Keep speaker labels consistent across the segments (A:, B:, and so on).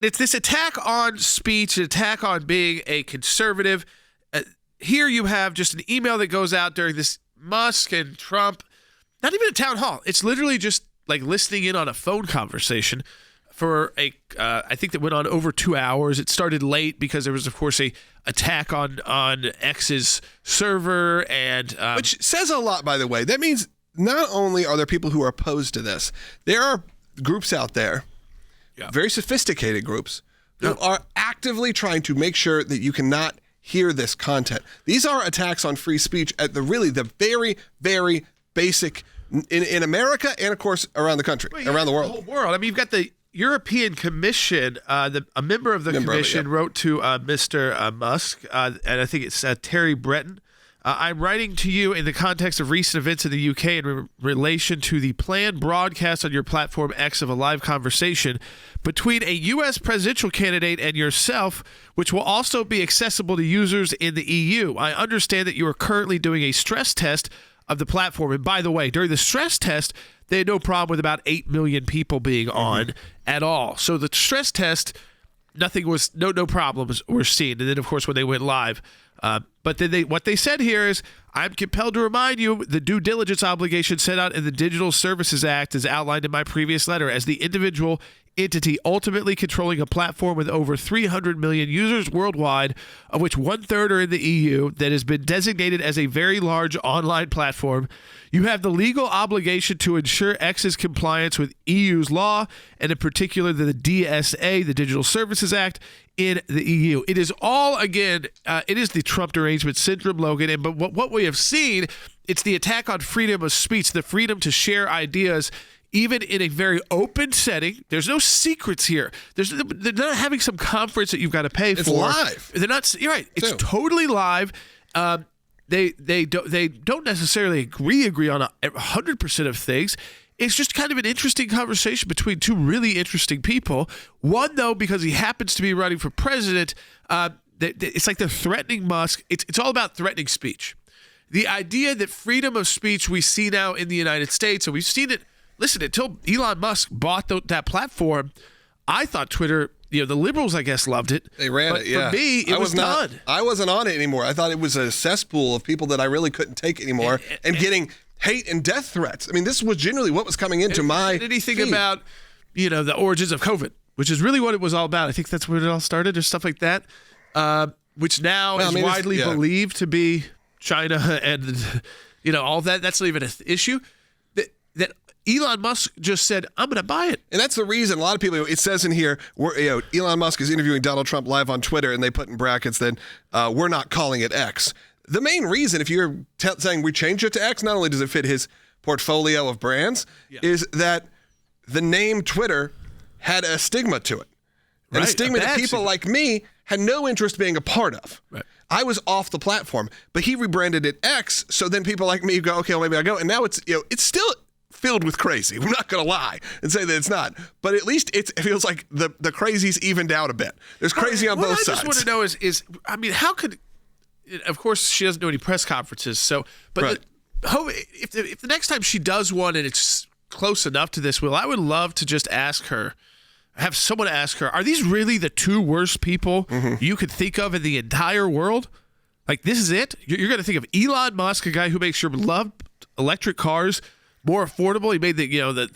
A: it's this attack on speech, an attack on being a conservative. Here you have just an email that goes out during this Musk and Trump, not even a town hall. It's literally just like listening in on a phone conversation for I think that went on over 2 hours. It started late because there was, of course, a attack on X's server, and
B: which says a lot, by the way. That means not only are there people who are opposed to this, there are groups out there, very sophisticated groups, who are actively trying to make sure that you cannot hear this content. These are attacks on free speech at the very, very basic in America and, of course, around the country, around the world.
A: The whole world. I mean, you've got the European Commission, a member of the commission wrote to Mr. Musk, and I think it's Terry Breton. I'm writing to you in the context of recent events in the UK in relation to the planned broadcast on your platform X of a live conversation between a U.S. presidential candidate and yourself, which will also be accessible to users in the EU. I understand that you are currently doing a stress test of the platform. And by the way, during the stress test, they had no problem with about 8 million people being on at all. So the stress test, nothing was, no problems were seen. And then, of course, when they went live, but then what they said here is, I'm compelled to remind you the due diligence obligation set out in the Digital Services Act as outlined in my previous letter. As the individual entity ultimately controlling a platform with over 300 million users worldwide, of which 1/3 are in the EU, that has been designated as a very large online platform, you have the legal obligation to ensure X's compliance with EU's law, and in particular the DSA, the Digital Services Act, in the EU. It is all, again, it is the Trump derangement syndrome, Logan. But what we have seen, it's the attack on freedom of speech, the freedom to share ideas, even in a very open setting. There's no secrets here. They're not having some conference that you've got to pay for.
B: It's live.
A: They're not. You're right. It's totally live. They don't necessarily agree on 100% of things. It's just kind of an interesting conversation between two really interesting people. One, though, because he happens to be running for president, it's like they're threatening Musk. It's all about threatening speech. The idea that freedom of speech we see now in the United States, and we've seen it, listen, until Elon Musk bought that platform, I thought Twitter, the liberals, I guess, loved it.
B: They ran it, yeah.
A: For me, it was done.
B: I wasn't on it anymore. I thought it was a cesspool of people that I really couldn't take anymore and getting hate and death threats. I mean, this was generally what was coming into my
A: anything
B: feed.
A: About, the origins of COVID, which is really what it was all about. I think that's where it all started, or stuff like that, which now is widely believed to be China and, all that. That's not even an issue. That Elon Musk just said, I'm going to buy it.
B: And that's the reason a lot of people, it says in here, Elon Musk is interviewing Donald Trump live on Twitter, and they put in brackets that we're not calling it X. The main reason, if you're saying we change it to X, not only does it fit his portfolio of brands, is that the name Twitter had a stigma to it. And a stigma that people like me had no interest being a part of.
A: Right.
B: I was off the platform, but he rebranded it X, so then people like me go, okay, well, maybe I go. And now it's still filled with crazy. I'm not going to lie and say that it's not. But at least it feels like the crazy's evened out a bit. There's crazy on both sides.
A: What I just want to know is, I mean, how could... Of course, she doesn't do any press conferences. If the next time she does one and it's close enough to this, I would love to just have someone ask her, are these really the two worst people you could think of in the entire world? Like, this is it? You're going to think of Elon Musk, a guy who makes your beloved electric cars more affordable. He made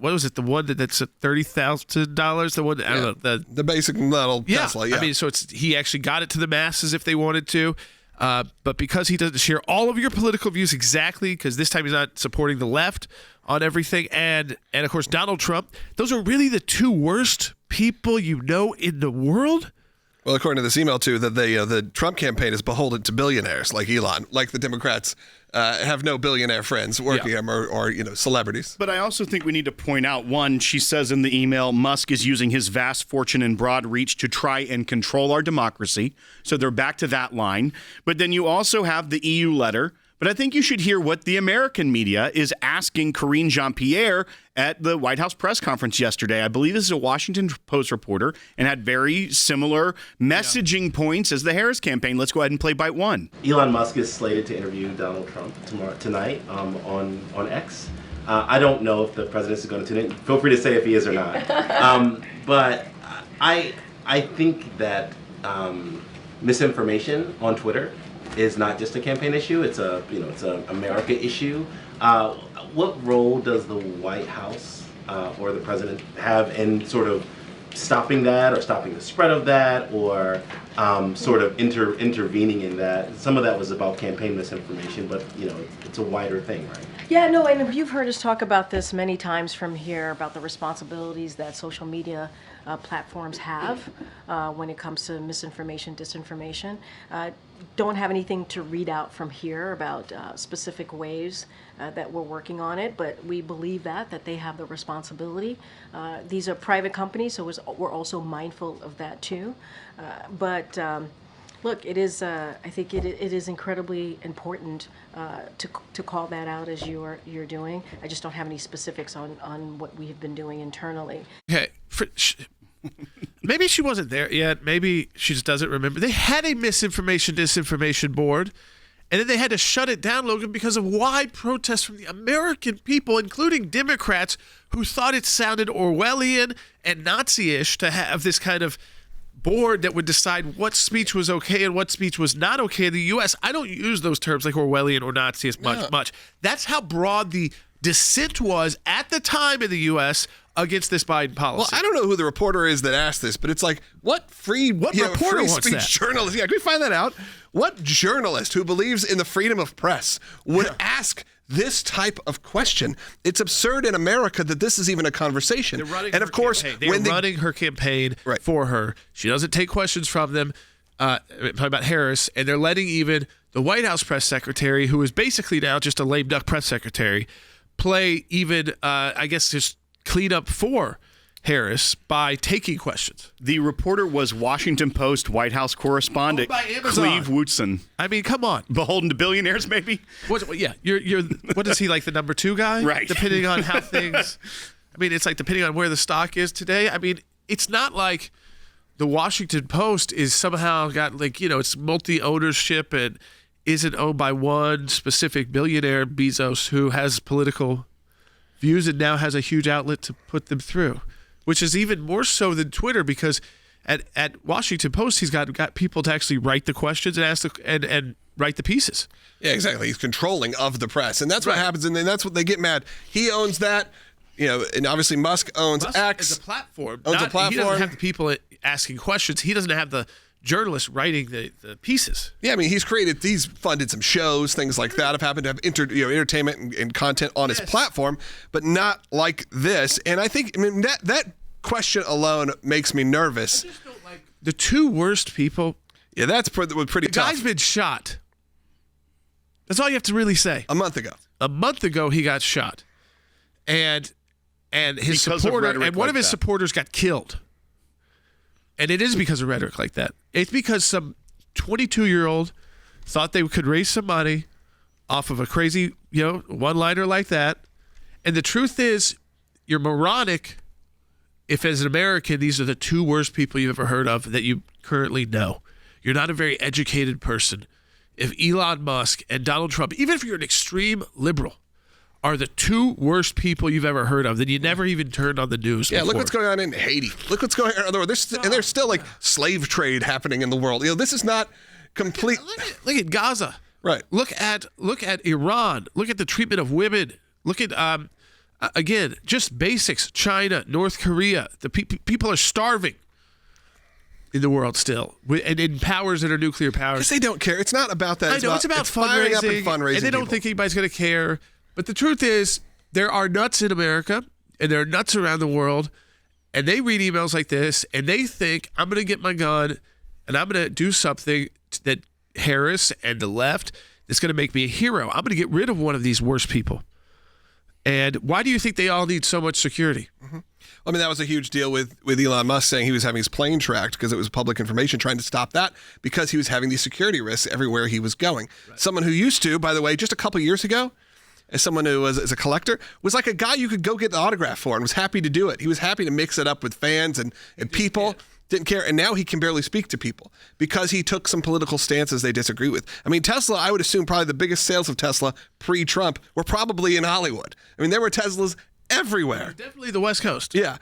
A: what was it? The one that's at $30,000. The one, I don't know,
B: the basic model Tesla. Yeah.
A: I mean, so he actually got it to the masses if they wanted to. But because he doesn't share all of your political views exactly, because this time he's not supporting the left on everything, and of course Donald Trump, those are really the two worst people in the world.
B: Well, according to this email too, that the Trump campaign is beholden to billionaires like Elon, like the Democrats have no billionaire friends working them or celebrities.
C: But I also think we need to point out, one, she says in the email, Musk is using his vast fortune and broad reach to try and control our democracy. So they're back to that line. But then you also have the EU letter. But I think you should hear what the American media is asking Karine Jean-Pierre at the White House press conference yesterday. I believe this is a Washington Post reporter and had very similar messaging points as the Harris campaign. Let's go ahead and play bite one.
D: Elon Musk is slated to interview Donald Trump tonight on X. I don't know if the president is going to tune in. Feel free to say if he is or not. But I I think that misinformation on Twitter is not just a campaign issue. It's a America issue. What role does the White House or the president have in sort of stopping that, or stopping the spread of that, or sort of intervening in that? Some of that was about campaign misinformation, but it's a wider thing, right?
E: Yeah, no, and you've heard us talk about this many times from here, about the responsibilities that social media platforms have when it comes to misinformation, disinformation. Don't have anything to read out from here about specific ways that we're working on it, but we believe that they have the responsibility. These are private companies, so we're also mindful of that too. But look, it is. I think it is incredibly important to call that out as you're doing. I just don't have any specifics on what we have been doing internally.
A: Okay, maybe she wasn't there yet. Maybe she just doesn't remember. They had a misinformation, disinformation board, and then they had to shut it down, Logan, because of wide protests from the American people, including Democrats, who thought it sounded Orwellian and Nazi-ish to have this kind of board that would decide what speech was okay and what speech was not okay in the U.S. I don't use those terms like Orwellian or Nazi as much. That's how broad the dissent was at the time in the U.S. against this Biden policy.
B: Well, I don't know who the reporter is that asked this, but it's like, what
A: reporter
B: free
A: wants
B: speech
A: that?
B: journalist? Yeah, can we find that out? What journalist who believes in the freedom of press would ask this type of question? It's absurd in America that this is even a conversation. And of course,
A: they're running her campaign for her. She doesn't take questions from them. Talking about Harris, and they're letting even the White House press secretary, who is basically now just a lame duck press secretary, play even, I guess, just clean up for Harris by taking questions.
C: The reporter was Washington Post White House correspondent Cleve Wootson.
A: I mean, come on.
C: Beholden to billionaires, maybe?
A: You're what is he, like the number 2 guy?
C: Right.
A: Depending on how things, I mean, it's like depending on where the stock is today. I mean, it's not like the Washington Post is somehow got it's multi-ownership and isn't owned by one specific billionaire, Bezos, who has political views and now has a huge outlet to put them through, which is even more so than Twitter, because at Washington Post he's got people to actually write the questions and ask and write the pieces.
B: Yeah, exactly. He's controlling of the press, and that's what happens, and then that's what they get mad. He owns that, and obviously Musk owns X.
A: As a platform.
B: Owns a platform.
A: He doesn't have the people asking questions. He doesn't have the journalists writing the pieces.
B: Yeah, I mean, he's funded some shows, things like that. Have happened to have entertainment and content on his platform, but not like this. And I think, that question alone makes me nervous.
A: I just don't like the 2 worst people.
B: Yeah, that's pretty tough.
A: The guy's been shot. That's all you have to really say.
B: A month ago.
A: A month ago, he got shot, and his
C: Because
A: supporter and one of his supporters got killed. And it is because of rhetoric like that. It's because some 22-year-old thought they could raise some money off of a crazy, one-liner like that. And the truth is, you're moronic if, as an American, these are the 2 worst people you've ever heard of that you currently know. You're not a very educated person. If Elon Musk and Donald Trump, even if you're an extreme liberal, are the 2 worst people you've ever heard of, then you never even turned on the news.
B: Yeah,
A: before.
B: Look what's going on in Haiti. Look what's going on. There's still like slave trade happening in the world. This is not complete.
A: Look at Gaza.
B: Right.
A: Look at Iran. Look at the treatment of women. Look at again, just basics. China, North Korea. The people are starving in the world still, and in powers that are nuclear powers.
B: Because they don't care. It's not about that.
A: I know it's about
B: firing up and
A: fundraising, and they don't think anybody's going to care. But the truth is, there are nuts in America, and there are nuts around the world, and they read emails like this, and they think, I'm going to get my gun, and I'm going to do something that Harris and the left is going to make me a hero. I'm going to get rid of one of these worst people. And why do you think they all need so much security?
B: Mm-hmm. I mean, that was a huge deal with Elon Musk saying he was having his plane tracked because it was public information, trying to stop that because he was having these security risks everywhere he was going. Right. Someone who used to, by the way, just a couple years ago, as someone who was as a collector, was like a guy you could go get the autograph for and was happy to do it. He was happy to mix it up with fans and people. Didn't care. And now he can barely speak to people because he took some political stances they disagree with. I mean, Tesla, I would assume probably the biggest sales of Tesla pre-Trump were probably in Hollywood. I mean, there were Teslas everywhere.
A: Definitely the West Coast.
B: Yeah.